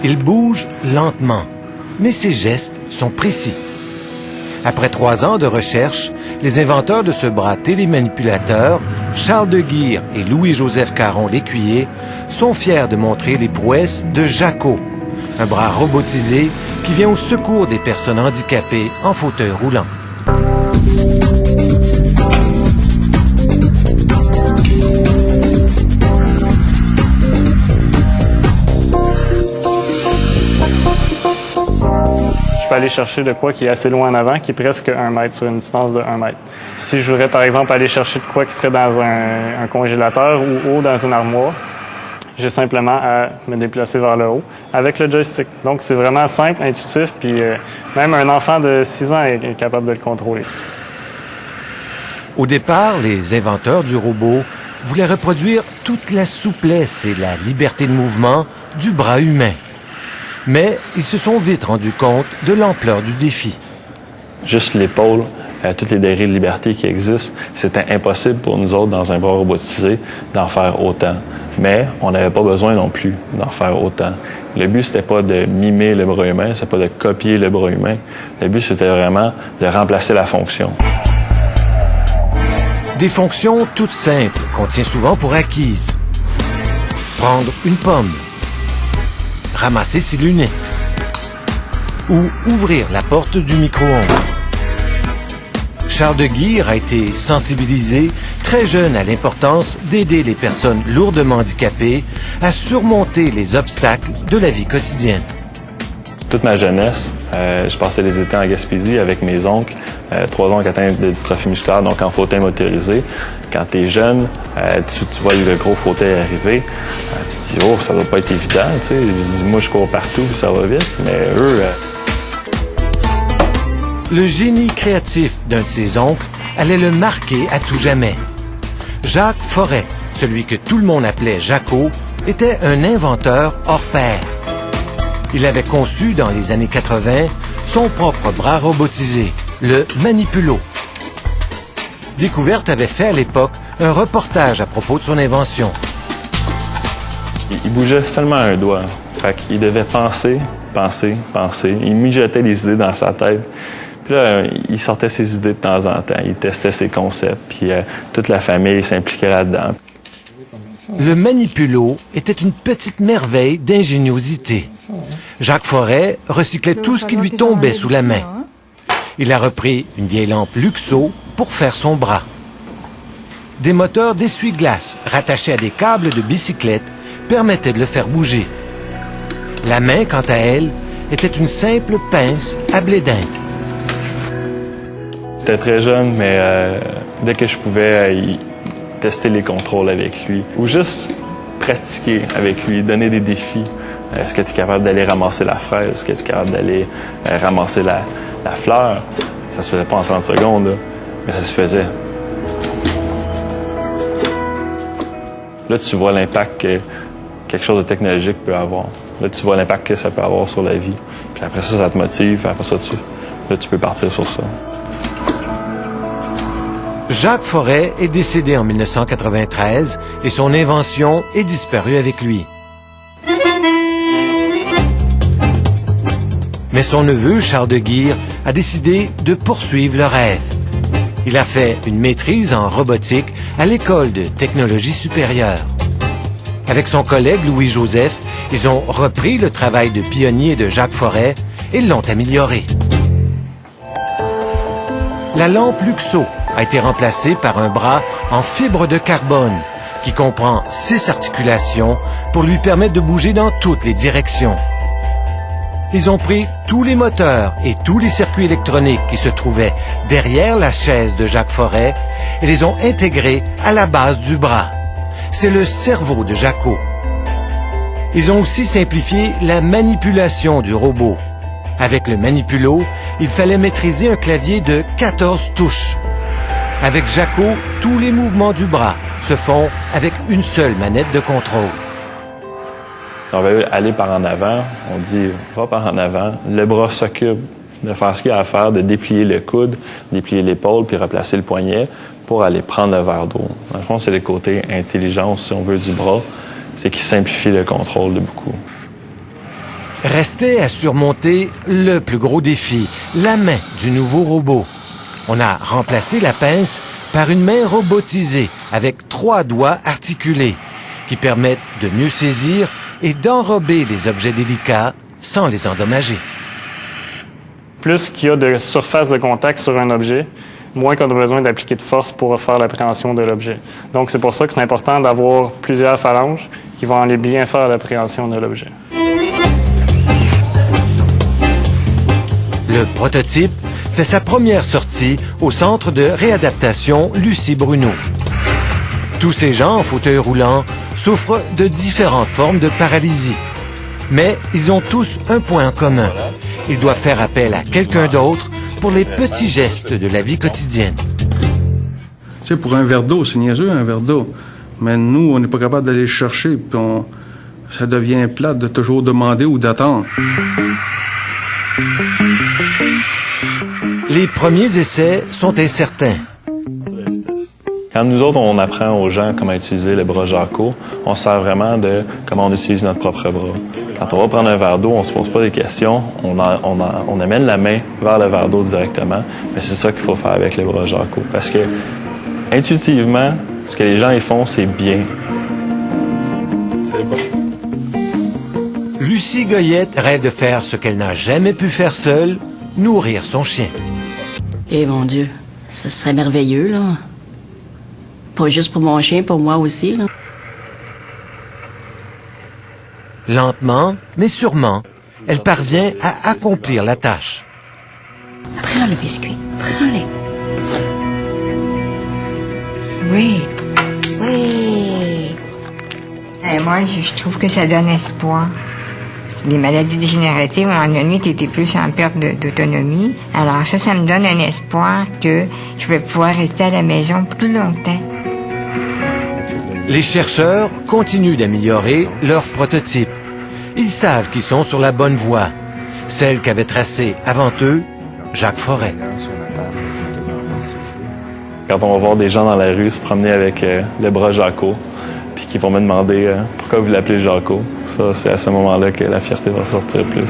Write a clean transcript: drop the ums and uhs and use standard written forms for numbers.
Il bouge lentement, mais ses gestes sont précis. Après 3 ans de recherche, les inventeurs de ce bras télémanipulateur, Charles de Guire et Louis-Joseph Caron l'écuyer, sont fiers de montrer les prouesses de Jacko, un bras robotisé qui vient au secours des personnes handicapées en fauteuil roulant. Je peux aller chercher de quoi qui est assez loin en avant, qui est presque 1 mètre sur une distance de 1 mètre. Si je voudrais par exemple aller chercher de quoi qui serait dans un congélateur ou haut dans une armoire, j'ai simplement à me déplacer vers le haut avec le joystick. Donc c'est vraiment simple, intuitif, puis même un enfant de 6 ans est capable de le contrôler. Au départ, les inventeurs du robot voulaient reproduire toute la souplesse et la liberté de mouvement du bras humain. Mais ils se sont vite rendus compte de l'ampleur du défi. Juste l'épaule, toutes les degrés de liberté qui existent, c'était impossible pour nous autres, dans un bras robotisé, d'en faire autant. Mais on n'avait pas besoin non plus d'en faire autant. Le but, c'était pas de mimer le bras humain, c'était pas de copier le bras humain. Le but, c'était vraiment de remplacer la fonction. Des fonctions toutes simples qu'on tient souvent pour acquises. Prendre une pomme, ramasser ses lunettes ou ouvrir la porte du micro-ondes. Charles de Guire a été sensibilisé très jeune à l'importance d'aider les personnes lourdement handicapées à surmonter les obstacles de la vie quotidienne. Toute ma jeunesse, je passais les étés en Gaspésie avec mes oncles, 3 oncles atteints de dystrophie musculaire, donc en fauteuil motorisé. Quand tu es jeune, tu vois le gros fauteuil arriver, tu te dis « Oh, ça doit pas être évident, tu sais. » Moi, je cours partout, ça va vite, mais eux... Le génie créatif d'un de ses oncles allait le marquer à tout jamais. Jacques Forêt, celui que tout le monde appelait Jacko, était un inventeur hors pair. Il avait conçu dans les années 80 son propre bras robotisé, le Manipulo. Découverte avait fait à l'époque un reportage à propos de son invention. Il bougeait seulement un doigt. Fait qu'il devait penser. Il mijotait les idées dans sa tête. Puis là, il sortait ses idées de temps en temps. Il testait ses concepts. Puis toute la famille s'impliquait là-dedans. Le Manipulo était une petite merveille d'ingéniosité. Jacques Forêt recyclait tout ce qui lui tombait sous la main. Il a repris une vieille lampe Luxo pour faire son bras. Des moteurs d'essuie-glace rattachés à des câbles de bicyclette permettaient de le faire bouger. La main, quant à elle, était une simple pince à blé d'Inde. J'étais très jeune, mais dès que je pouvais tester les contrôles avec lui ou juste pratiquer avec lui, donner des défis. Est-ce que tu es capable d'aller ramasser la fraise? Est-ce que tu es capable d'aller ramasser la fleur? Ça se faisait pas en 30 secondes, là, mais ça se faisait. Là, tu vois l'impact que quelque chose de technologique peut avoir. Là, tu vois l'impact que ça peut avoir sur la vie. Puis après ça, ça te motive. Après ça, tu peux partir sur ça. Jacques Forêt est décédé en 1993 et son invention est disparue avec lui. Mais son neveu, Charles de Guire, a décidé de poursuivre le rêve. Il a fait une maîtrise en robotique à l'École de technologie supérieure. Avec son collègue Louis-Joseph, ils ont repris le travail de pionnier de Jacques Forêt et l'ont amélioré. La lampe Luxo a été remplacée par un bras en fibre de carbone qui comprend 6 articulations pour lui permettre de bouger dans toutes les directions. Ils ont pris tous les moteurs et tous les circuits électroniques qui se trouvaient derrière la chaise de Jacques Forêt et les ont intégrés à la base du bras. C'est le cerveau de Jacko. Ils ont aussi simplifié la manipulation du robot. Avec le Manipulo, il fallait maîtriser un clavier de 14 touches. Avec Jacko, tous les mouvements du bras se font avec une seule manette de contrôle. On va aller par en avant, on dit va par en avant, le bras s'occupe de faire ce qu'il a à faire, de déplier le coude, déplier l'épaule, puis replacer le poignet pour aller prendre le verre d'eau. Dans le fond, c'est le côté intelligence, si on veut, du bras. c'est qu'il simplifie le contrôle de beaucoup. Restait à surmonter le plus gros défi, la main du nouveau robot. On a remplacé la pince par une main robotisée avec 3 doigts articulés qui permettent de mieux saisir et d'enrober les objets délicats sans les endommager. Plus qu'il y a de surface de contact sur un objet, moins qu'on a besoin d'appliquer de force pour faire l'appréhension de l'objet. Donc c'est pour ça que c'est important d'avoir plusieurs phalanges qui vont aller bien faire l'appréhension de l'objet. Le prototype fait sa première sortie au centre de réadaptation Lucie Bruno. Tous ces gens en fauteuil roulant souffrent de différentes formes de paralysie. Mais ils ont tous un point en commun. Ils doivent faire appel à quelqu'un d'autre pour les petits gestes de la vie quotidienne. Tu sais, pour un verre d'eau, c'est niaiseux, un verre d'eau. Mais nous, on n'est pas capable d'aller le chercher, puis ça devient plate de toujours demander ou d'attendre. Les premiers essais sont incertains. Quand nous autres, on apprend aux gens comment utiliser le bras Jacquot, on se sert vraiment de comment on utilise notre propre bras. Quand on va prendre un verre d'eau, on se pose pas des questions, on amène la main vers le verre d'eau directement, mais c'est ça qu'il faut faire avec le bras Jacquot. Parce que, intuitivement, ce que les gens ils font, c'est bien. C'est bon. Lucie Goyette rêve de faire ce qu'elle n'a jamais pu faire seule, nourrir son chien. Eh mon Dieu, ça serait merveilleux, là. Pas juste pour mon chien, pour moi aussi, là. Lentement, mais sûrement, elle parvient à accomplir la tâche. Prends le biscuit, prends-le. Oui, oui. Moi, je trouve que ça donne espoir. Les maladies dégénératives, à un moment donné, tu étais plus en perte d'autonomie. Alors ça me donne un espoir que je vais pouvoir rester à la maison plus longtemps. Les chercheurs continuent d'améliorer leur prototype. Ils savent qu'ils sont sur la bonne voie, celle qu'avait tracée avant eux Jacques Forêt. Quand on va voir des gens dans la rue se promener avec le bras Jacquot, puis qui vont me demander pourquoi vous l'appelez Jacquot, ça, c'est à ce moment-là que la fierté va sortir plus.